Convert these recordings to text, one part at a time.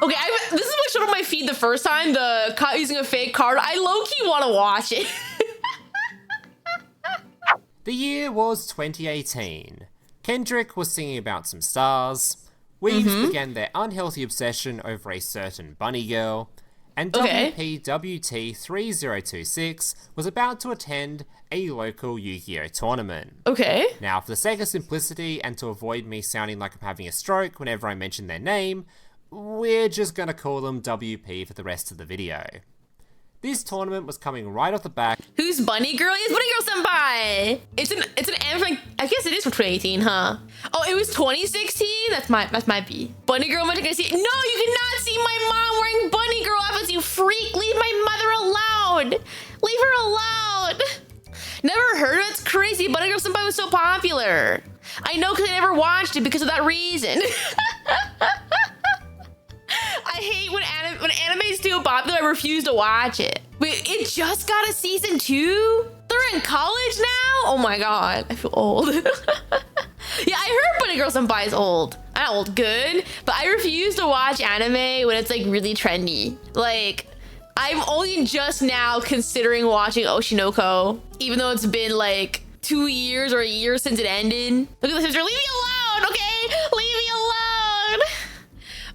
Okay, this is what showed on my feed the first time, the caught using a fake card. I low-key want to watch it. The year was 2018. Kendrick was singing about some stars. Weaves began their unhealthy obsession over a certain bunny girl. And WPWT3026 was about to attend a local Yu-Gi-Oh! Tournament. Okay. Now, for the sake of simplicity and to avoid me sounding like I'm having a stroke whenever I mention their name, we're just gonna call them WP for the rest of the video. This tournament was coming right off the back. Who's Bunny Girl? It's Bunny Girl Senpai. It's an anime. I guess it is for 2018, huh? Oh, it was 2016. That might be. Bunny Girl, am I gonna see? No, you cannot see my mom wearing Bunny Girl outfits. You freak! Leave my mother alone. Leave her alone. Never heard of it. It's crazy. Bunny Girl Senpai was so popular. I know because I never watched it because of that reason. I hate when anime is too popular, I refuse to watch it. Wait, it just got a season 2? They're in college now? Oh my god, I feel old. Yeah, I heard Bunny Girl Senpai is old. Not old, good. But I refuse to watch anime when it's like really trendy. Like, I'm only just now considering watching Oshinoko, even though it's been like 2 years or a year since it ended. Look at the sister, leave me alone, okay? Leave me alone.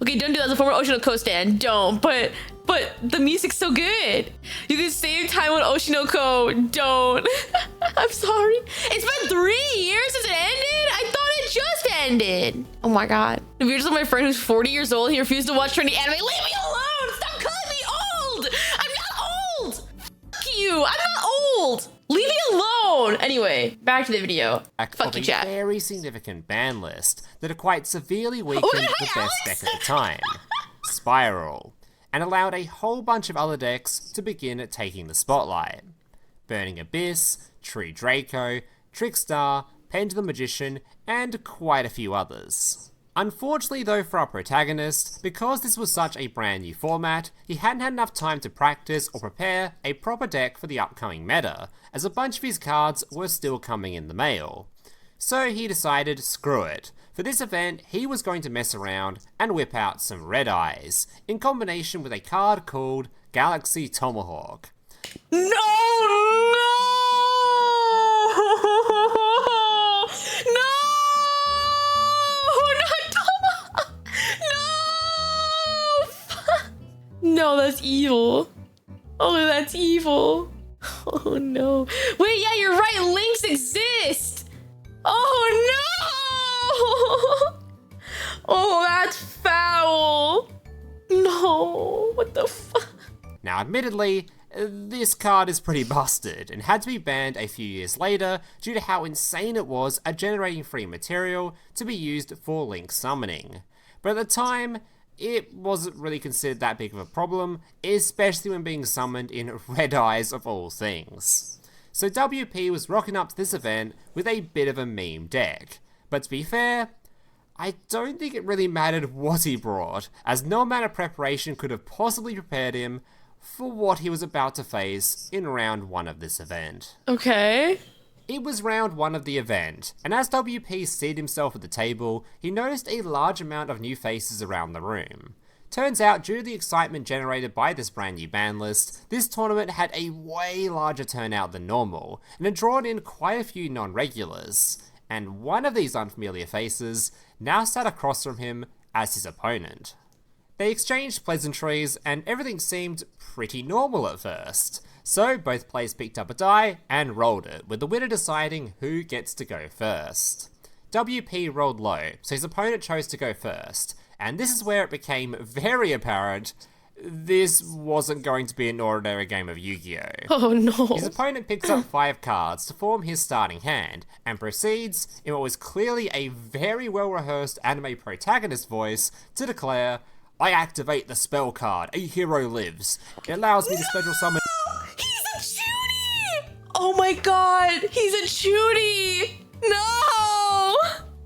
Okay, don't do that as a former Oshinoko stan. Don't, but the music's so good. You can save time on Oshinoko. Don't. I'm sorry. It's been 3 years since it ended? I thought it just ended. Oh my god. If you're just like my friend who's 40 years old, he refused to watch trendy anime, leave me alone! Stop calling me old! I'm not old! Fuck you, I'm not old! Leave me alone! Anyway, back to the video. Fuck you, chat. A very significant ban list that had quite severely weakened the best deck at the time, Spiral, and allowed a whole bunch of other decks to begin taking the spotlight. Burning Abyss, Tree Draco, Trickstar, Pendulum Magician, and quite a few others. Unfortunately though for our protagonist, because this was such a brand new format, he hadn't had enough time to practice or prepare a proper deck for the upcoming meta, as a bunch of his cards were still coming in the mail. So he decided, screw it. For this event, he was going to mess around and whip out some Red Eyes, in combination with a card called Galaxy Tomahawk. No! No, that's evil. Oh, that's evil. Oh no. Wait, yeah, you're right. Links exist. Oh no. Oh, that's foul. No, what the fuck? Now, admittedly, this card is pretty busted and had to be banned a few years later due to how insane it was at generating free material to be used for link summoning. But at the time, it wasn't really considered that big of a problem, especially when being summoned in Red Eyes of all things. So WP was rocking up to this event with a bit of a meme deck. But to be fair, I don't think it really mattered what he brought, as no amount of preparation could have possibly prepared him for what he was about to face in round 1 of this event. Okay. It was round 1 of the event, and as WP seated himself at the table, he noticed a large amount of new faces around the room. Turns out, due to the excitement generated by this brand new ban list, this tournament had a way larger turnout than normal, and had drawn in quite a few non-regulars. And one of these unfamiliar faces now sat across from him as his opponent. They exchanged pleasantries, and everything seemed pretty normal at first. So both players picked up a die and rolled it, with the winner deciding who gets to go first. WP rolled low, so his opponent chose to go first, and this is where it became very apparent this wasn't going to be an ordinary game of Yu-Gi-Oh! Oh no. His opponent picks up 5 cards to form his starting hand, and proceeds, in what was clearly a very well-rehearsed anime protagonist voice, to declare, "I activate the spell card, a hero lives. It allows me to special summon..." He's a Chuny! Oh my god, he's a Chuny! No!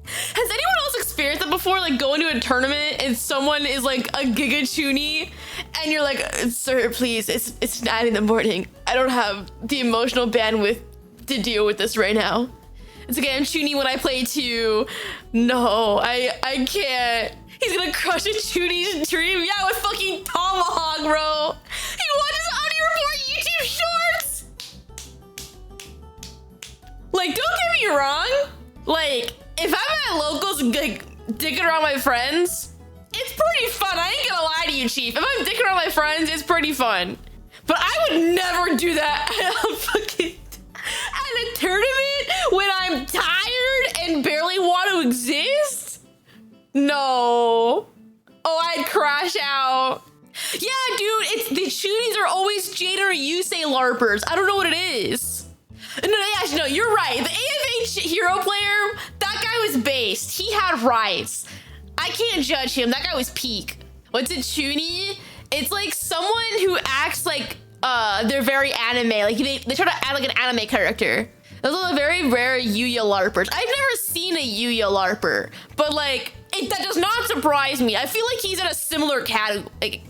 Has anyone else experienced that before? Like going to a tournament and someone is like a Giga Chuny and you're like, sir, please, it's 9 in the morning. I don't have the emotional bandwidth to deal with this right now. It's okay, I'm Chuny when I play too. No, I can't. He's gonna crush a Chuny's dream. Yeah, with dicking around my friends, it's pretty fun. I ain't gonna lie to you, Chief. If I'm dicking around my friends, it's pretty fun. But I would never do that at a tournament when I'm tired and barely want to exist. No. Oh, I'd crash out. Yeah, dude, it's the shooties are always Jaden or Yusei LARPers. I don't know what it is. No, actually, no, you're right. The AFH hero player, that guy was based. He had rights. I can't judge him. That guy was peak. What's a chunie? It's like someone who acts like they're very anime. Like they try to add like an anime character. Those are the very rare Yuya LARPers. I've never seen a Yuya LARPer, but like that does not surprise me. I feel like he's in a similar category,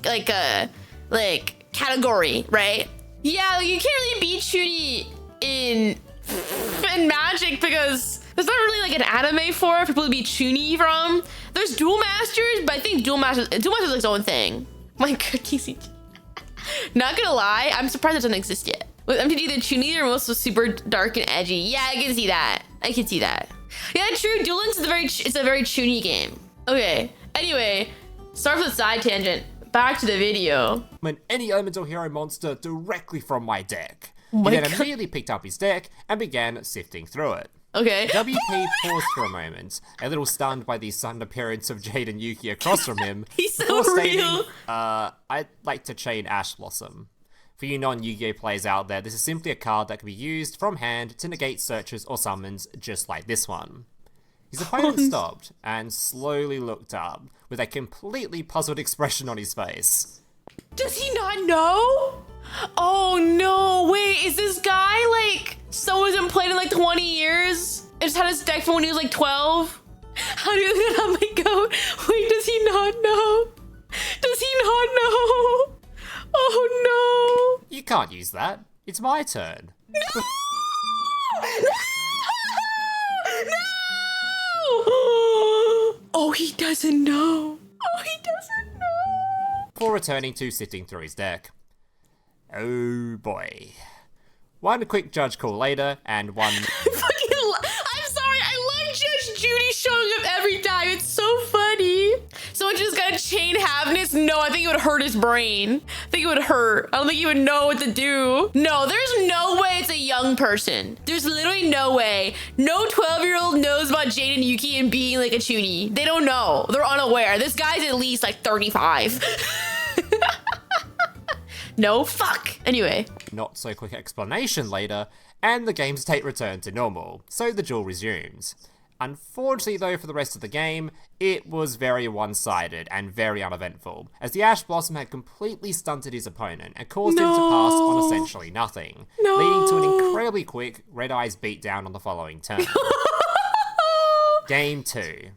right? Yeah, you can't really beat chunie in Magic because there's not really like an anime for people to be chunie from. There's Duel Masters, but I think Duel Masters is like its own thing. My god, TCG. Not gonna lie, I'm surprised it doesn't exist yet. With MTG, the chunie are most super dark and edgy. Yeah, I can see that. I can see that. Yeah, true. Duel Links is a very chunie game. Okay. Anyway, start with a side tangent. Back to the video. When any elemental hero monster directly from my deck. Oh He then immediately picked up his deck and began sifting through it. Okay. WP paused for a moment, a little stunned by the sudden appearance of Jaden Yuki across from him. He's so before stating, real. I'd like to chain Ash Blossom. For you non-Yu-Gi-Oh players out there, this is simply a card that can be used from hand to negate searches or summons just like this one. His opponent stopped and slowly looked up with a completely puzzled expression on his face. Does he not know? Oh no, wait, is this guy like someone who's been played in like 20 years and just had his deck from when he was like 12? How do you not my goat? Wait, does he not know? Does he not know? Oh no. You can't use that. It's my turn. No! Oh, he doesn't know. Oh, he doesn't know. Before returning to sifting through his deck. Oh boy. One quick judge call later, and one... I'm sorry, I love Judge Judy showing up every time. It's so funny. Someone just got a chain Havness. No, I think it would hurt his brain. I think it would hurt. I don't think he would know what to do. No, there's no way it's a young person. There's literally no way. No 12-year-old knows about Jaden Yuki and being like a chunie. They don't know. They're unaware. This guy's at least like 35. No, fuck. Anyway. Not so quick explanation later, and the game state returned to normal, so the duel resumes. Unfortunately though for the rest of the game, it was very one-sided and very uneventful, as the Ash Blossom had completely stunted his opponent and caused him to pass on essentially nothing, leading to an incredibly quick Red Eyes beatdown on the following turn. Game 2.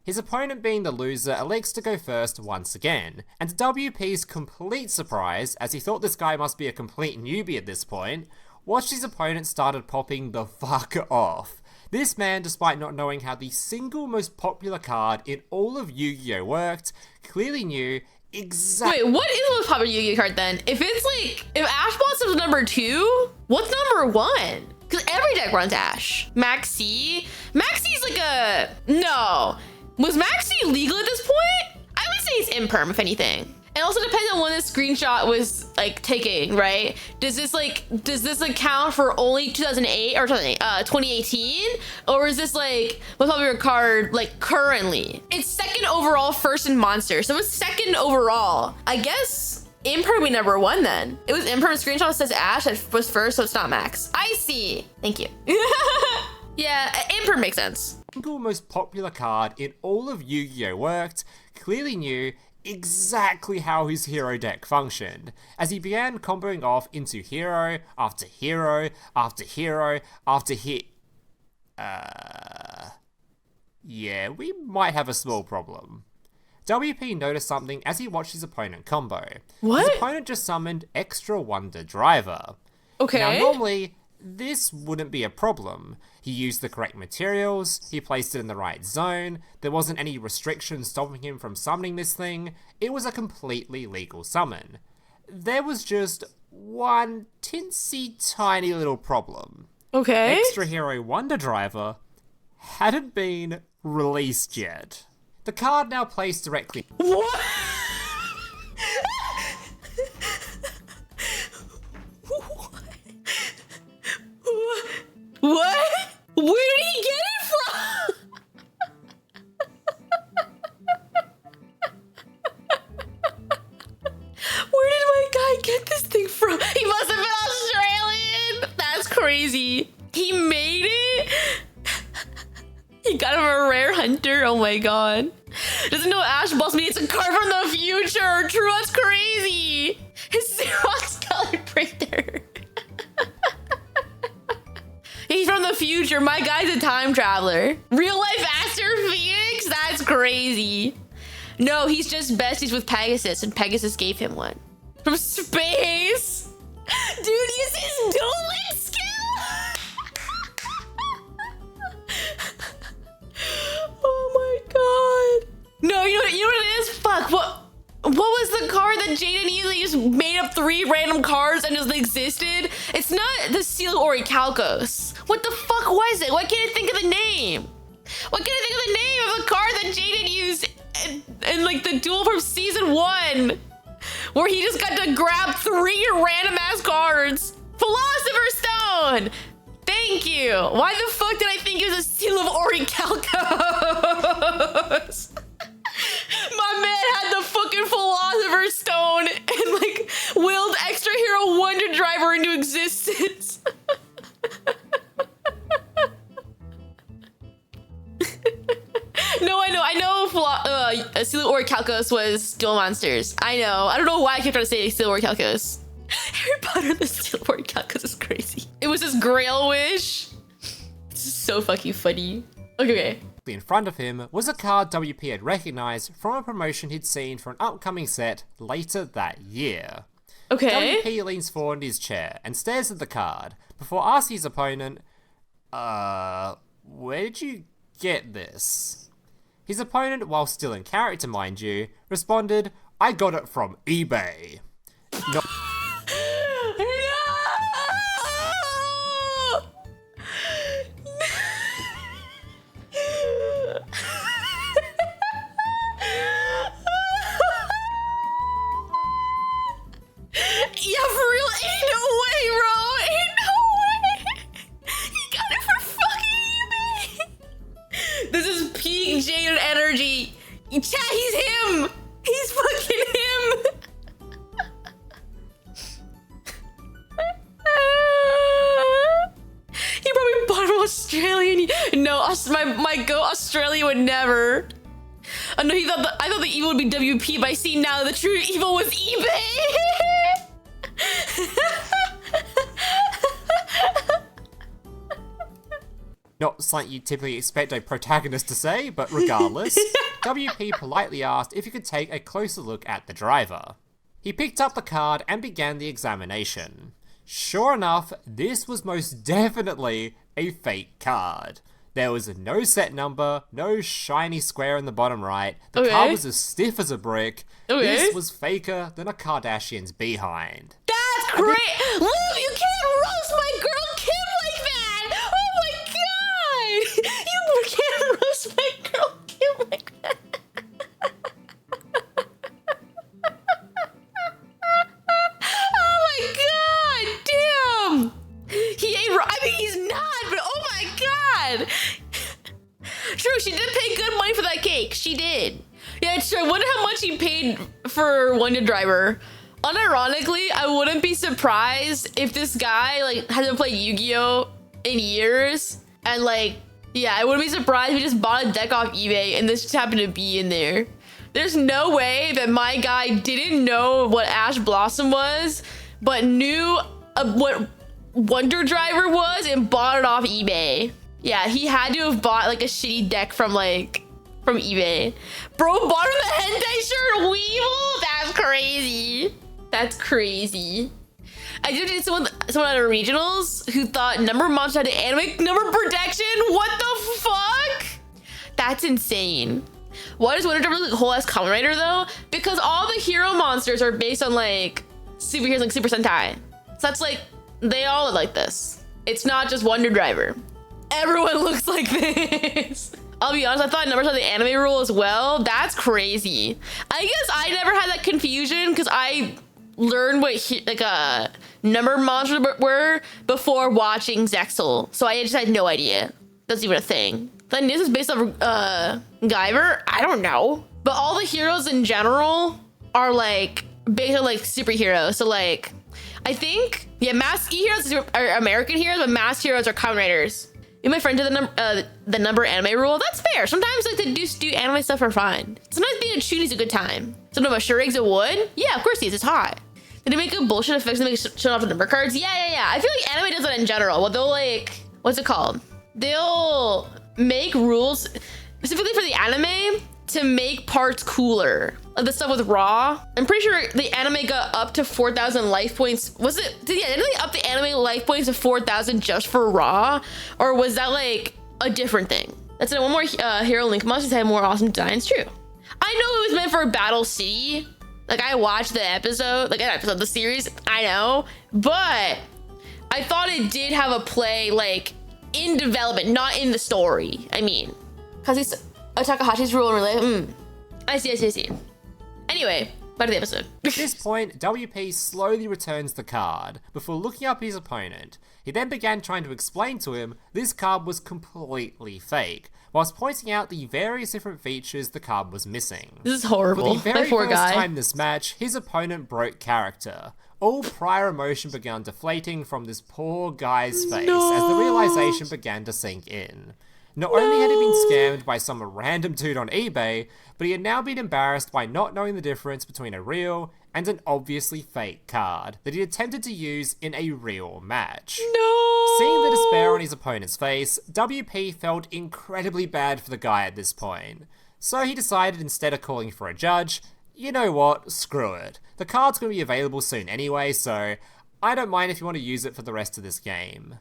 His opponent being the loser elects to go first once again, and to WP's complete surprise, as he thought this guy must be a complete newbie at this point, watched his opponent started popping the fuck off. This man, despite not knowing how the single most popular card in all of Yu-Gi-Oh worked, clearly knew exactly— Wait, what is the most popular Yu-Gi-Oh card then? If it's like, if Ash Blossom's number 2, what's number 1? Because every deck runs Ash. Maxi? Maxi's like a, no. Was Maxi legal at this point? I would say it's imperm, if anything. It also depends on when this screenshot was like taking, right? Does this account for only 2008 or 2018? Or is this like what's popular card like currently? It's second overall, first in monster. So it's second overall. I guess imperm be number 1 then. It was imperm screenshot that says Ash that was first, so it's not Max. I see. Thank you. Yeah, imperm makes sense. Single most popular card in all of Yu-Gi-Oh worked, clearly knew exactly how his hero deck functioned, as he began comboing off into hero after hero after hero after yeah, we might have a small problem. WP noticed something as he watched his opponent combo. What? His opponent just summoned Extra Wonder Driver. Okay. Now normally, this wouldn't be a problem. He used the correct materials, he placed it in the right zone, there wasn't any restrictions stopping him from summoning this thing, it was a completely legal summon. There was just one tinsy tiny little problem. Okay. Extra Hero Wonder Driver hadn't been released yet. The card now placed directly. What? What? Where did he get it from? Where did my guy get this thing from? He must have been Australian. That's crazy. He made it? He got him a rare hunter. Oh my god. Doesn't know Ash Blossom needs a card from the future. True, that's crazy. His Xerox color printer. He's from the future. My guy's a time traveler. Real life Aster Phoenix? That's crazy. No, he's just besties with Pegasus, and Pegasus gave him one. From space? Dude, use his dueling skill? Oh my god. No, you know what it is? Fuck, what was the card that Jaden easily just made up 3 random cards and just existed? It's not the Seal Orichalcos. What the fuck was it? Why can't I think of the name? Why can't I think of the name of a card that Jaden used in like the duel from season 1? Where he just got to grab 3 random ass cards. Philosopher's Stone! Thank you! Why the fuck did I think it was a Seal of Orichalcos? My man had the fucking Philosopher's Stone and like willed Extra Hero Wonder Driver into existence. No, I know Seal Orichalcos was Duel Monsters. I know. I don't know why I kept trying to say Seal Orichalcos. Harry Potter and the Seal Orichalcos is crazy. It was his Grail wish. This is so fucking funny. Okay. In front of him was a card WP had recognized from a promotion he'd seen for an upcoming set later that year. Okay. WP leans forward in his chair and stares at the card before asking his opponent, where did you get this? His opponent, while still in character mind you, responded, I got it from eBay. No. Yeah, for real, ain't no way, bro. Ain't no way. He got it for fucking eBay. This is peak Jaden energy. Chat, he's him. He's fucking him. He probably bought him Australian. No, my go Australia would never. Oh no, I thought the evil would be WP, but I see now the true evil was eBay. Not something you typically expect a protagonist to say, but regardless, WP politely asked if he could take a closer look at the driver. He picked up the card and began the examination. Sure enough, this was most definitely a fake card. There was no set number, no shiny square in the bottom right. The card was as stiff as a brick. This was faker than a Kardashian's behind. That's great! Loom, you can't roast my girl Kim like that! Oh my god! You can't roast my girl Kim like that! Oh my god! Damn! He ain't I mean, he's not, but oh my god! True, she did pay good money for that cake. She did. Yeah, it's true. I wonder how much he paid for Wonder Driver. Unironically, I wouldn't be surprised if this guy like hasn't played Yu-Gi-Oh in years, and like, yeah, I wouldn't be surprised if he just bought a deck off eBay and this just happened to be in there. There's no way that my guy didn't know what Ash Blossom was, but knew what Wonder Driver was and bought it off eBay. Yeah, he had to have bought like a shitty deck from eBay. Bro bought him the hentai shirt Weevil? That's crazy. That's crazy. I did get someone at regionals who thought number monster had an anime number protection. What the fuck? That's insane. Why does Wonder Driver look a whole ass Kamen Rider though? Because all the hero monsters are based on like superheroes like Super Sentai. So that's like, they all look like this. It's not just Wonder Driver. Everyone looks like this. I'll be honest, I thought numbers are the anime rule as well. That's crazy. I guess I never had that confusion because I learned what number monsters were before watching Zexal. So I just had no idea that's even a thing. Then this is based off Guyver? I don't know. But all the heroes in general are like based on like superheroes. So like, I think, yeah, masked heroes are American heroes, but masked heroes are Kamen Riders. Me and my friend did the number anime rule. That's fair. Sometimes like they do anime stuff for fun. Sometimes being a chuuni is a good time. Sometimes a Shurig's a wood. Yeah, of course he is. It's hot. Did they make a bullshit effects and make shut off the number cards? Yeah. I feel like anime does that in general. Well, they'll like, what's it called? They'll make rules specifically for the anime to make parts cooler. Like the stuff with Raw. I'm pretty sure the anime got up to 4,000 life points. Did they up the anime life points to 4,000 just for Raw? Or was that like a different thing? That's one more Hero Link monsters had more awesome designs. True. I know it was meant for Battle City. Like I watched the episode, the series, I know. But I thought it did have a play like in development, not in the story. I mean, because it's Takahashi's rule and I see. Anyway, back to the episode. At this point, WP slowly returns the card before looking up his opponent. He then began trying to explain to him this card was completely fake, whilst pointing out the various different features the card was missing. This is horrible. For the very first time this match, his opponent broke character. All prior emotion began deflating from this poor guy's face as the realization began to sink in. Not only had he been scammed by some random dude on eBay, but he had now been embarrassed by not knowing the difference between a real and an obviously fake card that he attempted to use in a real match. No! Seeing the despair on his opponent's face, WP felt incredibly bad for the guy at this point. So he decided, instead of calling for a judge, you know what, screw it. The card's going to be available soon anyway, so I don't mind if you want to use it for the rest of this game.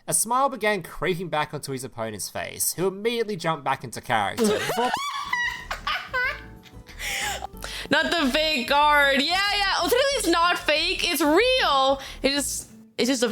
A smile began creeping back onto his opponent's face, who immediately jumped back into character. Not the fake card. Yeah. Well, technically it's not fake. It's real. It's just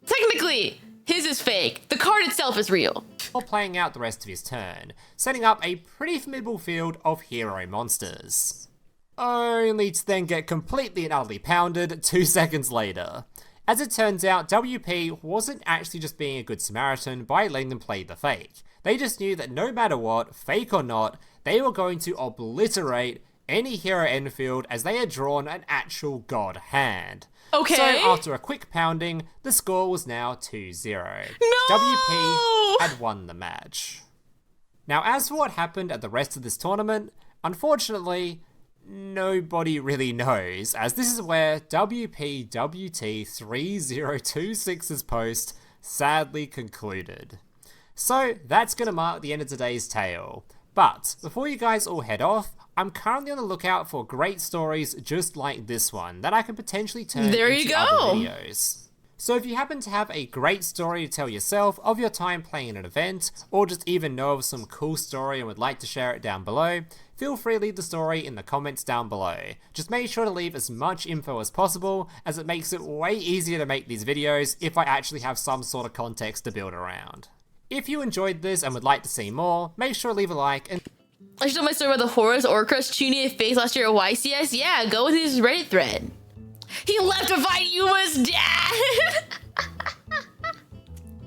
technically his is fake. The card itself is real. While playing out the rest of his turn, setting up a pretty formidable field of hero monsters. Only to then get completely and utterly pounded 2 seconds later. As it turns out, WP wasn't actually just being a good Samaritan by letting them play the fake. They just knew that no matter what, fake or not, they were going to obliterate any hero Enfield as they had drawn an actual god hand. Okay. So after a quick pounding, the score was now 2-0. No! WP had won the match. Now as for what happened at the rest of this tournament, unfortunately, nobody really knows, as this is where WPWT3026's post sadly concluded. So that's going to mark the end of today's tale. But before you guys all head off, I'm currently on the lookout for great stories just like this one that I can potentially turn into other videos. So if you happen to have a great story to tell yourself of your time playing in an event, or just even know of some cool story and would like to share it down below, feel free to leave the story in the comments down below. Just make sure to leave as much info as possible, as it makes it way easier to make these videos if I actually have some sort of context to build around. If you enjoyed this and would like to see more, make sure to leave a like and I should tell my story about the Horus Orcrus Chuuni face last year at YCS. Yeah, go with his Reddit thread. He left to fight Yuma's dad.